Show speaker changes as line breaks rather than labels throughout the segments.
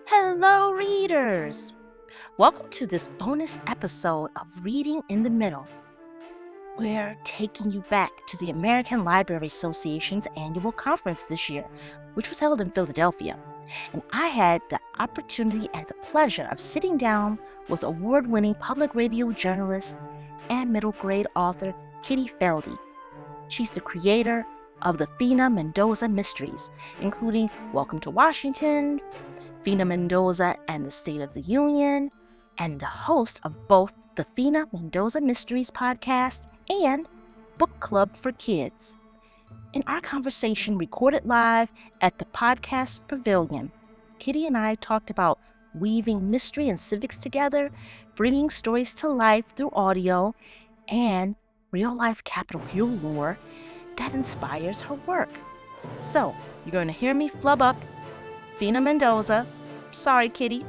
Hello, readers! Welcome to this bonus episode of Reading in the Middle. We're taking you back to the American Library Association's annual conference this year, which was held in Philadelphia. And I had the opportunity and the pleasure of sitting down with award-winning public radio journalist and middle grade author Kitty Felde. She's the creator of the Fina Mendoza Mysteries, including Welcome to Washington, Fina Mendoza and the State of the Union, and the host of both the Fina Mendoza Mysteries podcast and Book Club for Kids. In our conversation recorded live at the Podcast Pavilion, Kitty and I talked about weaving mystery and civics together, bringing stories to life through audio, and real-life Capitol Hill lore that inspires her work. So, you're going to hear me flub up Fina Mendoza. Sorry, Kitty.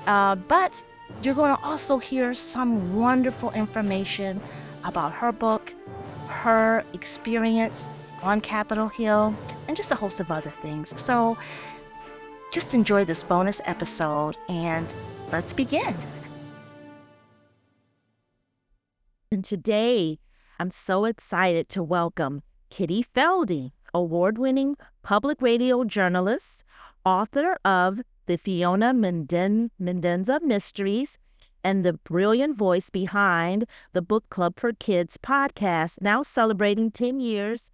But you're going to also hear some wonderful information about her book, her experience on Capitol Hill, and just a host of other things. So just enjoy this bonus episode, and let's begin. And today, I'm so excited to welcome Kitty Felde, award-winning public radio journalist, author of the Fina Mendoza Mysteries, and the brilliant voice behind the Book Club for Kids podcast, now celebrating 10 years,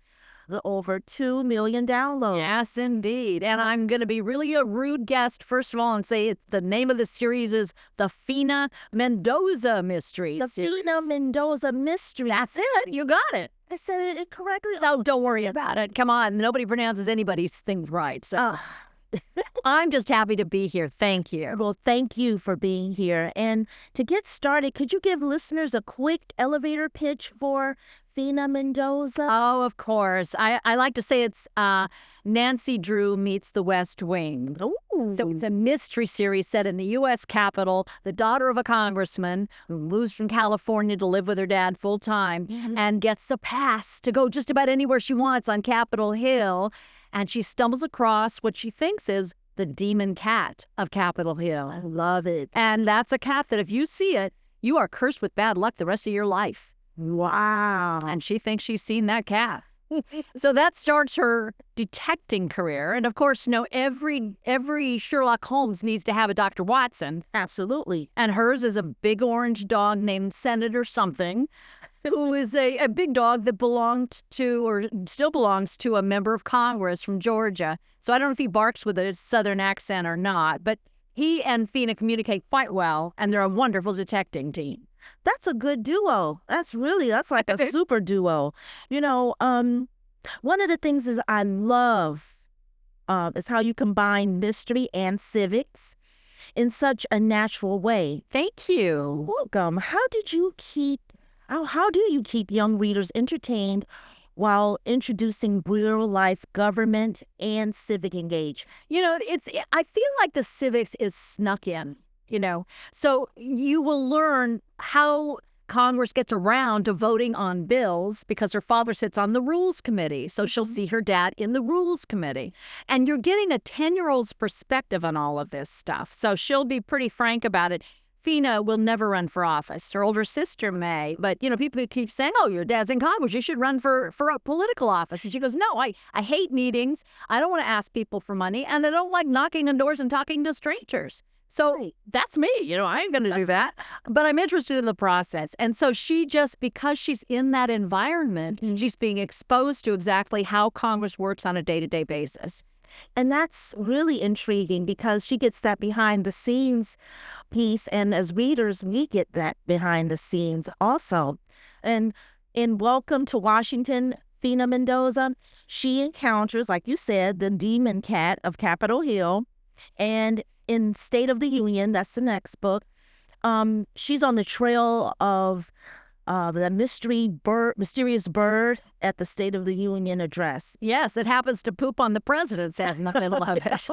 the over 2 million downloads.
Yes, indeed. And I'm going to be really a rude guest, first of all, and say the name of the series is the Fina Mendoza Mysteries.
The Fina Mendoza Mysteries.
That's it. You got it.
I said it correctly.
No, don't worry about it. Come on. Nobody pronounces anybody's things right. So I'm just happy to be here. Thank you.
Well, thank you for being here. And to get started, could you give listeners a quick elevator pitch for Fina Mendoza?
Oh, of course. I like to say it's Nancy Drew meets the West Wing.
Ooh.
So it's a mystery series set in the U.S. Capitol. The daughter of a congressman who moves from California to live with her dad full time and gets a pass to go just about anywhere she wants on Capitol Hill. And she stumbles across what she thinks is the demon cat of Capitol Hill.
I love it.
And that's a cat that if you see it, you are cursed with bad luck the rest of your life.
Wow.
And she thinks she's seen that cat. So that starts her detecting career. And of course, every Sherlock Holmes needs to have a Dr. Watson.
Absolutely.
And hers is a big orange dog named Senator something, who is a big dog that belonged to, or still belongs to, a member of Congress from Georgia. So I don't know if he barks with a Southern accent or not, but he and Fina communicate quite well, and they're a wonderful detecting team.
That's a good duo. That's like a super duo. You know, one of the things is I love is how you combine mystery and civics in such a natural way.
Thank you.
Welcome. How do you keep young readers entertained while introducing real-life government and civic engagement?
You know, I feel like the civics is snuck in, So you will learn how Congress gets around to voting on bills because her father sits on the Rules Committee. So she'll see her dad in the Rules Committee. And you're getting a 10-year-old's perspective on all of this stuff. So she'll be pretty frank about it. Fina will never run for office. Her older sister may. But, people keep saying, oh, your dad's in Congress. You should run for a political office. And she goes, no, I hate meetings. I don't want to ask people for money. And I don't like knocking on doors and talking to strangers. So that's me. I ain't going to do that. But I'm interested in the process. And so because she's in that environment, she's being exposed to exactly how Congress works on a day-to-day basis.
And that's really intriguing because she gets that behind the scenes piece. And as readers, we get that behind the scenes also. And in Welcome to Washington, Fina Mendoza, she encounters, like you said, the demon cat of Capitol Hill. And in State of the Union, that's the next book, she's on the trail of the mysterious bird at the State of the Union address.
Yes, it happens to poop on the president's head, and I love it.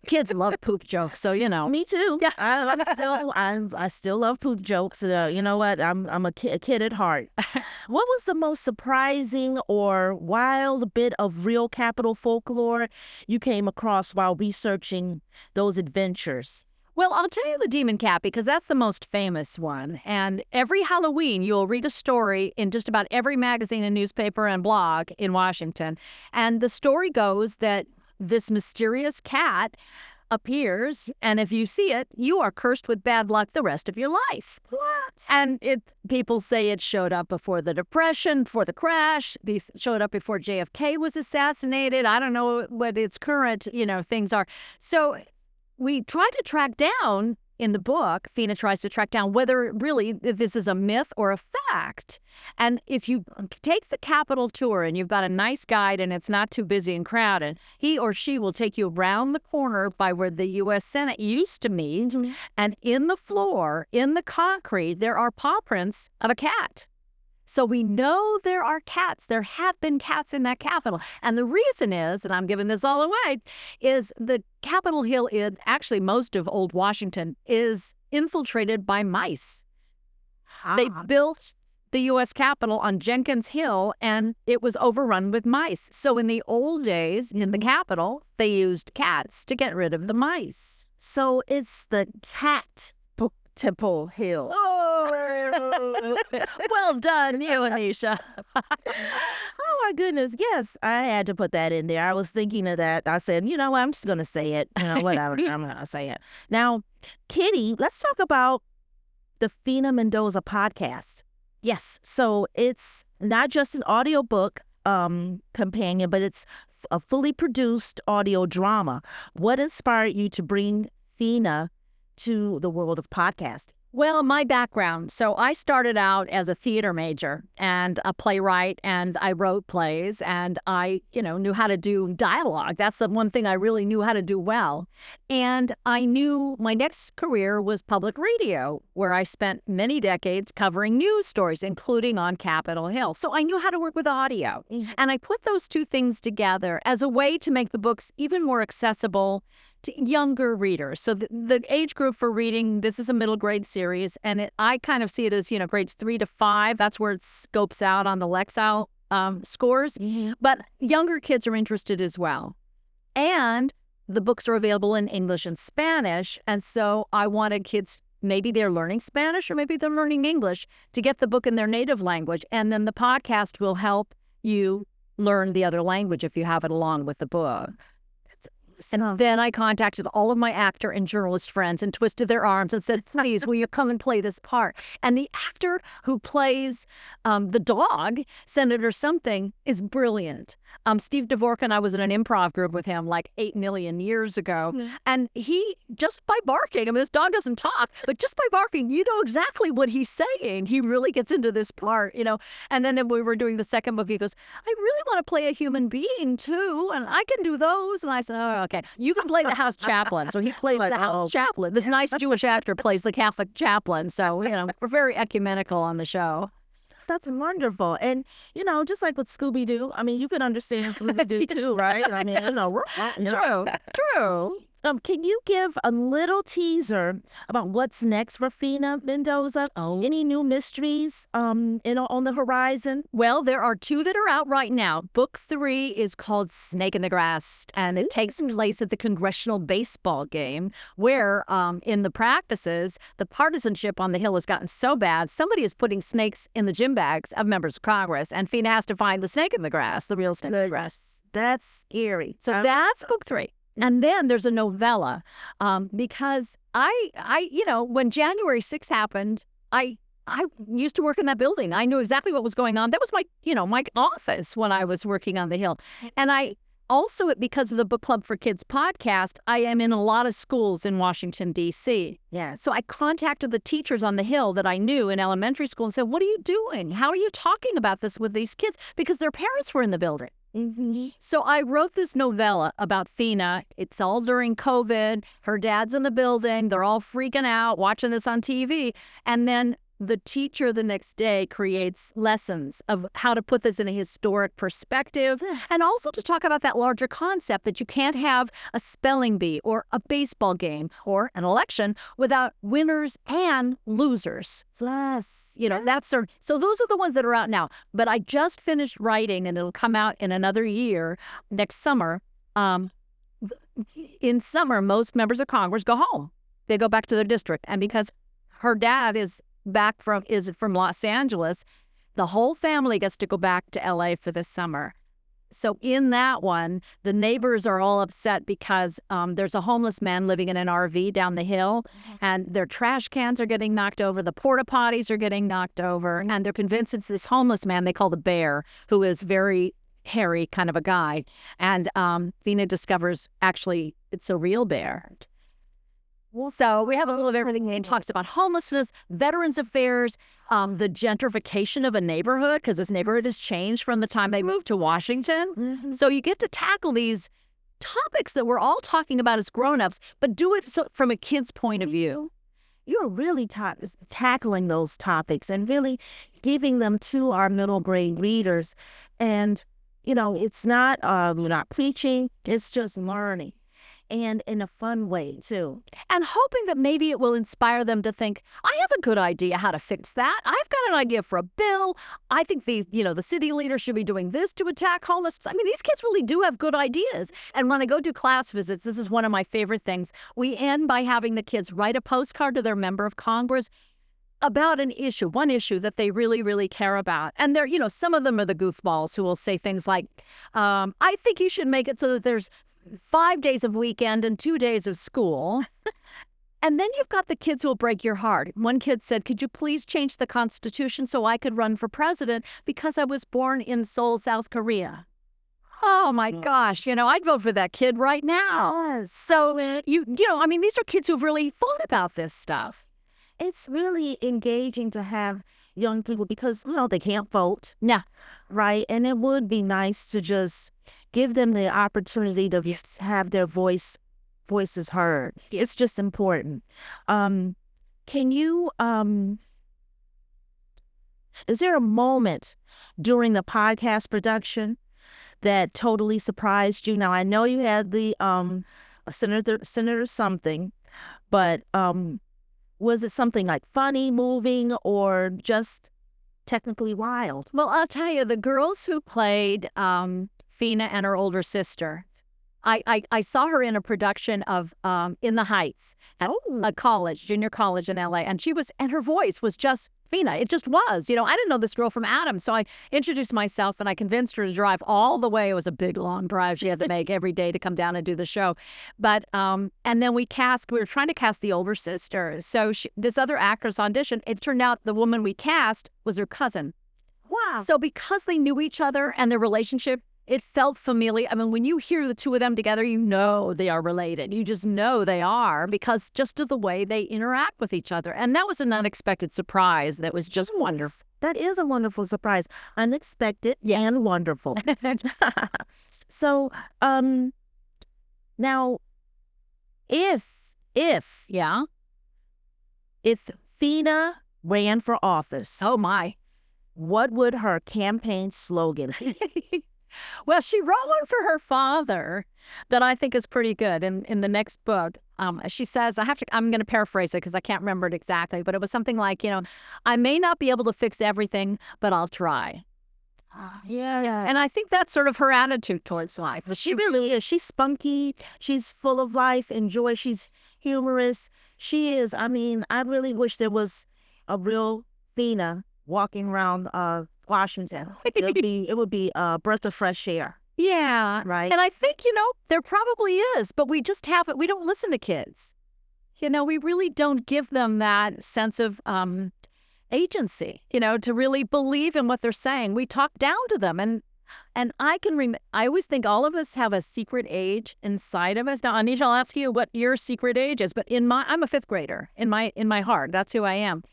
Kids love poop jokes, so you know.
Me too.
Yeah.
I still love poop jokes. You know what? I'm a kid at heart. What was the most surprising or wild bit of real Capitol folklore you came across while researching those adventures?
Well, I'll tell you the Demon Cat because that's the most famous one. And every Halloween, you'll read a story in just about every magazine and newspaper and blog in Washington. And the story goes that this mysterious cat appears, and if you see it, you are cursed with bad luck the rest of your life.
What?
And people say it showed up before the Depression, before the crash. These showed up before JFK was assassinated. I don't know what its current, things are. So we try to track down in the book, Fina tries to track down whether really this is a myth or a fact. And if you take the Capitol tour and you've got a nice guide and it's not too busy and crowded, he or she will take you around the corner by where the U.S. Senate used to meet. Mm-hmm. And in the floor, in the concrete, there are paw prints of a cat. So we know there are cats. There have been cats in that Capitol. And the reason is, and I'm giving this all away, is the Capitol Hill, actually most of old Washington, is infiltrated by mice. They built the U.S. Capitol on Jenkins Hill, and it was overrun with mice. So in the old days, in the Capitol, they used cats to get rid of the mice.
So it's the cat Temple Hill.
Oh, well done, you, Annisha.
Oh, my goodness. Yes, I had to put that in there. I was thinking of that. I said, you know what, I'm just going to say it. Whatever, I'm going to say it. Now, Kitty, let's talk about the Fina Mendoza podcast.
Yes.
So it's not just an audiobook companion, but it's a fully produced audio drama. What inspired you to bring Fina to the world of podcasting?
Well, my background. So I started out as a theater major and a playwright, and I wrote plays, and I, knew how to do dialogue. That's the one thing I really knew how to do well. And I knew my next career was public radio, where I spent many decades covering news stories, including on Capitol Hill. So I knew how to work with audio. Mm-hmm. And I put those two things together as a way to make the books even more accessible to younger readers. So the age group for reading, this is a middle grade series, and I kind of see it as, grades 3 to 5. That's where it scopes out on the Lexile scores. Mm-hmm. But younger kids are interested as well. And the books are available in English and Spanish. And so I wanted kids, maybe they're learning Spanish or maybe they're learning English, to get the book in their native language. And then the podcast will help you learn the other language if you have it along with the book. And then I contacted all of my actor and journalist friends and twisted their arms and said, please, will you come and play this part? And the actor who plays the dog, Senator Something, is brilliant. Steve Dvorkin, I was in an improv group with him like 8 million years ago. Mm-hmm. And he, just by barking, this dog doesn't talk, but just by barking, you know exactly what he's saying. He really gets into this part, And then when we were doing the second book, he goes, I really want to play a human being too, and I can do those. And I said, oh, okay. You can play the house chaplain. So he plays the house chaplain. This nice Jewish actor plays the Catholic chaplain. So, we're very ecumenical on the show.
That's wonderful. And, just like with Scooby-Doo, you can understand Scooby-Doo too, right?
True.
Can you give a little teaser about what's next for Fina Mendoza? Oh. Any new mysteries on the horizon?
Well, there are 2 that are out right now. Book 3 is called Snake in the Grass, and it takes place at the congressional baseball game where in the practices, the partisanship on the Hill has gotten so bad, somebody is putting snakes in the gym bags of members of Congress, and Fina has to find the snake in the grass, the real snake in the grass.
That's scary.
So that's book 3. And then there's a novella because when January 6th happened, I used to work in that building. I knew exactly what was going on. That was my office when I was working on the Hill. And I also, because of the Book Club for Kids podcast, I am in a lot of schools in Washington, D.C.
Yeah.
So I contacted the teachers on the Hill that I knew in elementary school and said, what are you doing? How are you talking about this with these kids? Because their parents were in the building. Mm-hmm. So I wrote this novella about Fina. It's all during COVID. Her dad's in the building. They're all freaking out, watching this on TV. And then the teacher the next day creates lessons of how to put this in a historic perspective and also to talk about that larger concept that you can't have a spelling bee or a baseball game or an election without winners and losers.
Yes.
You know, that's so those are the ones that are out now. But I just finished writing, and it'll come out in another year, next summer. In summer, most members of Congress go home. They go back to their district. And because her dad is from Los Angeles, the whole family gets to go back to LA for this summer. So in that one, the neighbors are all upset because there's a homeless man living in an RV down the hill, and their trash cans are getting knocked over, the porta potties are getting knocked over, and they're convinced it's this homeless man they call the Bear, who is very hairy kind of a guy. And Fina discovers actually it's a real bear. So we have a little of everything. It talks about homelessness, veterans affairs, the gentrification of a neighborhood, because this neighborhood has changed from the time they moved to Washington. So you get to tackle these topics that we're all talking about as grown-ups, but do it from a kid's point of view.
You're really tackling those topics and really giving them to our middle grade readers. And, you know, it's not, we're not preaching, it's just learning. And in a fun way, too.
And hoping that maybe it will inspire them to think, I have a good idea how to fix that. I've got an idea for a bill. I think the city leaders should be doing this to attack homelessness. I mean, these kids really do have good ideas. And when I go do class visits, this is one of my favorite things. We end by having the kids write a postcard to their member of Congress about one issue that they really, really care about. And they're, some of them are the goofballs who will say things like, I think you should make it so that there's 5 days of weekend and 2 days of school. And then you've got the kids who will break your heart. One kid said, could you please change the Constitution so I could run for president because I was born in Seoul, South Korea? Oh, my gosh. I'd vote for that kid right now.
Yes.
So, these are kids who've really thought about this stuff.
It's really engaging to have young people because, they can't vote.
Yeah.
Right? And it would be nice to just give them the opportunity to have their voices heard.
Yes.
It's just important. Can you, is there a moment during the podcast production that totally surprised you? Now, I know you had the Senator something, but was it something like funny, moving, or just technically wild?
Well, I'll tell you, the girls who played Fina and her older sister, I saw her in a production of In the Heights at a junior college in LA, and her voice was just Fina. It just was. I didn't know this girl from Adam, so I introduced myself and I convinced her to drive all the way. It was a big, long drive she had to make every day to come down and do the show. But and then we were trying to cast the older sister. So this other actress auditioned. It turned out the woman we cast was her cousin.
Wow.
So because they knew each other and their relationship, it felt familiar. I mean, when you hear the two of them together, you know they are related. You just know they are because just of the way they interact with each other. And that was an unexpected surprise that was just wonderful.
That is a wonderful surprise. Unexpected and wonderful. So, now, if Fina ran for office,
oh my,
what would her campaign slogan be?
Well, she wrote one for her father that I think is pretty good. In the next book, she says, I'm going to paraphrase it because I can't remember it exactly, but it was something like, I may not be able to fix everything, but I'll try.
Yeah.
And I think that's sort of her attitude towards life.
She really is. She's spunky. She's full of life and joy. She's humorous. She is. I mean, I really wish there was a real Fina walking around Washington. It would be a breath of fresh air.
Yeah.
Right.
And I think, there probably is, but we just haven't. We don't listen to kids. We really don't give them that sense of agency, to really believe in what they're saying. We talk down to them. And I always think all of us have a secret age inside of us. Now, Annisha, I'll ask you what your secret age is, but I'm a fifth grader in my heart. That's who I am.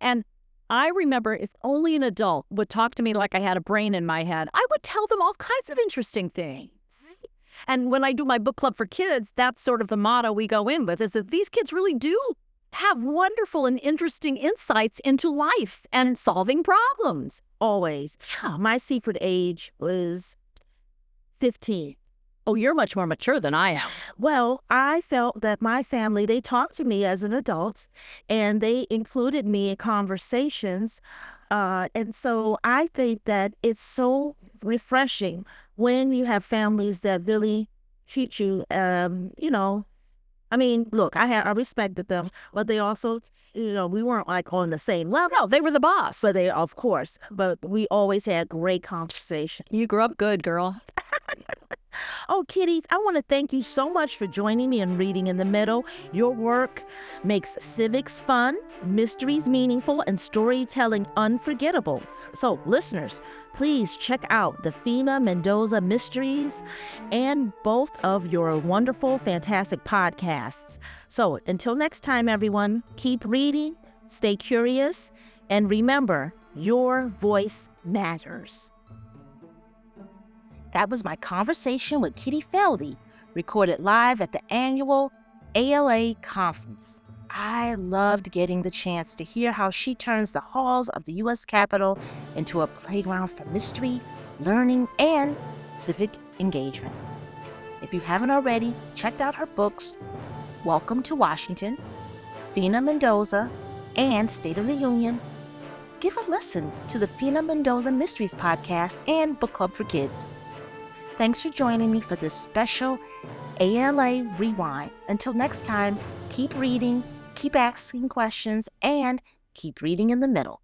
And I remember if only an adult would talk to me like I had a brain in my head, I would tell them all kinds of interesting things. And when I do my book club for kids, that's sort of the motto we go in with, is that these kids really do have wonderful and interesting insights into life and solving problems.
Always. My secret age was 15.
Oh, you're much more mature than I am.
Well, I felt that my family, they talked to me as an adult and they included me in conversations. And so I think that it's so refreshing when you have families that really treat you, I mean, look, I respected them, but they also, we weren't like on the same level.
No, they were the boss.
But of course, but we always had great conversations.
You grew up good, girl.
Oh, Kitty, I want to thank you so much for joining me in Reading in the Middle. Your work makes civics fun, mysteries meaningful, and storytelling unforgettable. So, listeners, please check out the Fina Mendoza Mysteries and both of your wonderful, fantastic podcasts. So, until next time, everyone, keep reading, stay curious, and remember, your voice matters.
That was my conversation with Kitty Felde, recorded live at the annual ALA conference. I loved getting the chance to hear how she turns the halls of the U.S. Capitol into a playground for mystery, learning, and civic engagement. If you haven't already checked out her books, Welcome to Washington, Fina Mendoza, and State of the Union, give a listen to the Fina Mendoza Mysteries podcast and Book Club for Kids. Thanks for joining me for this special ALA Rewind. Until next time, keep reading, keep asking questions, and keep reading in the middle.